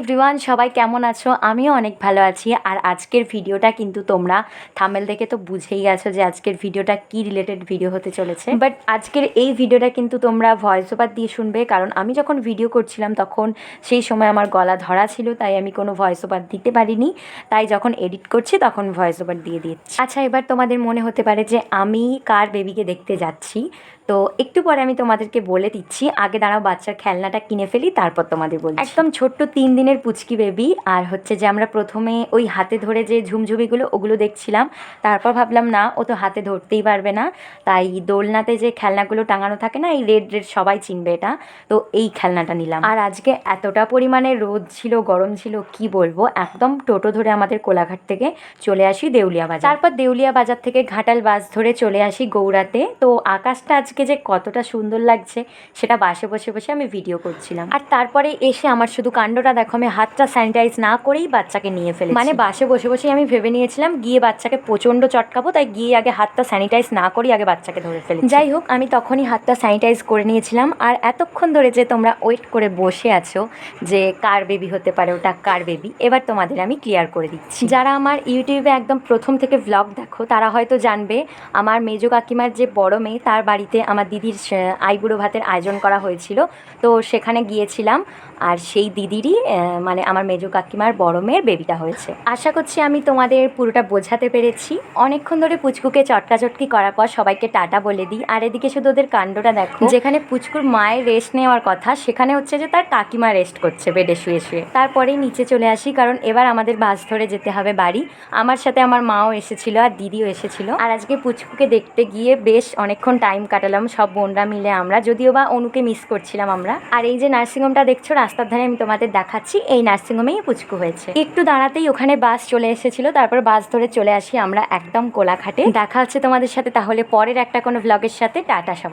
Everyone, সবাই কেমন আছো? আমিও অনেক ভালো আছি। আর আজকের ভিডিওটা কিন্তু তোমরা থাম্বনেল দেখে তো বুঝেই গেছো যে আজকের ভিডিওটা কি রিলেটেড ভিডিও হতে চলেছে। বাট আজকের এই ভিডিওটা কিন্তু তোমরা ভয়েস ওভার দিয়ে শুনবে, কারণ আমি যখন ভিডিও করছিলাম তখন সেই সময় আমার গলা ধরা ছিল, তাই আমি কোনো ভয়েস ওভার দিতে পারিনি। তাই যখন এডিট করছি তখন ভয়েস ওভার দিয়ে দিচ্ছি। আচ্ছা, এবার তোমাদের মনে হতে পারে যে আমি কার বেবিকে দেখতে যাচ্ছি, তো একটু পরে আমি তোমাদেরকে বলে দিচ্ছি। আগে দাঁড়াও, বাচ্চার খেলনাটা কিনে ফেলি, তারপর তোমাদের বলছি। একদম ছোট্ট 3 দিনের পুচকি বেবি। আর হচ্ছে যে আমরা প্রথমে ওই হাতে ধরে যে ঝুমঝুমিগুলো ওগুলো দেখছিলাম, তারপর ভাবলাম না, ও তো হাতে ধরতেই পারবে না, তাই দোলনাতে যে খেলনাগুলো টাঙানো থাকে না, এই রেড রেড, সবাই চিনবে এটা, তো এই খেলনাটা নিলাম। আর আজকে এতটা পরিমাণে রোদ ছিল, গরম ছিল, কি বলবো। একদম টোটো ধরে আমাদের কোলাঘাট থেকে চলে আসি দেউলিয়া বাজার, তারপর দেউলিয়া বাজার থেকে ঘাটাল বাস ধরে চলে আসি গৌড়াতে। তো আকাশটা আজকে যে কতটা সুন্দর লাগছে সেটা বাসে বসে বসে আমি ভিডিও করছিলাম। আর তারপরে এসে আমার শুধু কাণ্ডটা দেখো, আমি হাতটা স্যানিটাইজ না করেই বাচ্চাকে নিয়ে ফেলেছি। মানে বাসে বসে বসেই আমি ভেবে নিয়েছিলাম গিয়ে বাচ্চাকে প্রচণ্ড চটকাবো, তাই গিয়ে আগে হাতটা স্যানিটাইজ না করেই আগে বাচ্চাকে ধরে ফেলি। যাই হোক, আমি তখনই হাতটা স্যানিটাইজ করে নিয়েছিলাম। আর এতক্ষণ ধরে যে তোমরা ওয়েট করে বসে আছো যে কার বেবি হতে পারে, ওটা কার বেবি, এবার তোমাদের আমি ক্লিয়ার করে দিচ্ছি। যারা আমার ইউটিউবে একদম প্রথম থেকে ভ্লগ দেখো তারা হয়তো জানবে, আমার মেজো কাকিমার যে বড় মেয়ে, তার বাড়িতে আমার দিদির আইবুড়ো ভাতের আয়োজন করা হয়েছিল। তো সেখানে গিয়েছিলাম, আর সেই দিদিরই মানে আমার মেজো কাকিমার বড় মেয়ের বেবিটা হয়েছে। আশা করছি আমি তোমাদের পুরোটা বোঝাতে পেরেছি। অনেকক্ষণ ধরে পুচকুকে চটকাচটকি করার পর সবাইকে টাটা বলে দিই। আর এদিকে শুধু ওদের কাণ্ডটা দেখো, যেখানে পুচকুর মায়ের রেস্ট নেওয়ার কথা, সেখানে হচ্ছে যে তার কাকিমা রেস্ট করছে বেডে শুয়ে শুয়ে। তারপরেই নিচে চলে আসি, কারণ এবার আমাদের বাস ধরে যেতে হবে বাড়ি। আমার সাথে আমার মাও এসেছিল আর দিদিও এসেছিল। আর আজকে পুচকুকে দেখতে গিয়ে বেশ অনেকক্ষণ টাইম কাটালাম সব বোনরা মিলে আমরা, যদিও বা অনুকে মিস করছিলাম আমরা। আর এই যে নার্সিংহোমটা দেখছো রাস্তার ধারে, আমি তোমাদের দেখাচ্ছি, এই নার্সিংহোমেই পুচকু হয়েছে। একটু দাঁড়াতেই ওখানে বাস চলে এসেছিল, তারপর বাস ধরে চলে আসি আমরা একদম কোলাঘাটে। দেখা হচ্ছে তোমাদের সাথে তাহলে পরের একটা কোনো ভ্লগের সাথে। টাটা সবাই।